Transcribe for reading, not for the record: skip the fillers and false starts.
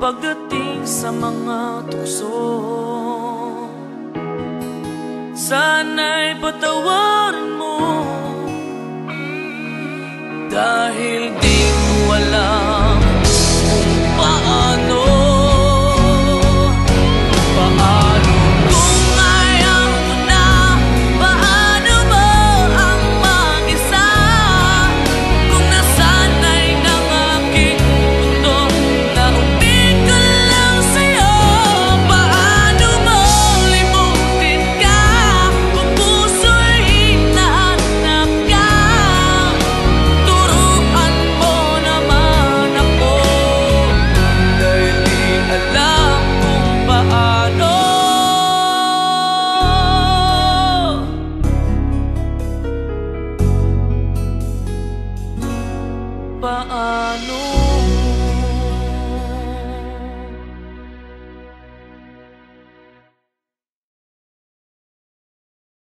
pagdating sa mga tukso. Sana'y patawarin mo, dahil di ko alam kung paano. Paano kung ayaw mo na? Paano mo ang mag-isa? Kung nasanay ng aking mundo na umikot lang sa'yo. Paano mo limutin ka kung puso'y hinahanap ka? Turuan mo naman ako, dahil di alam kung paano. Paano?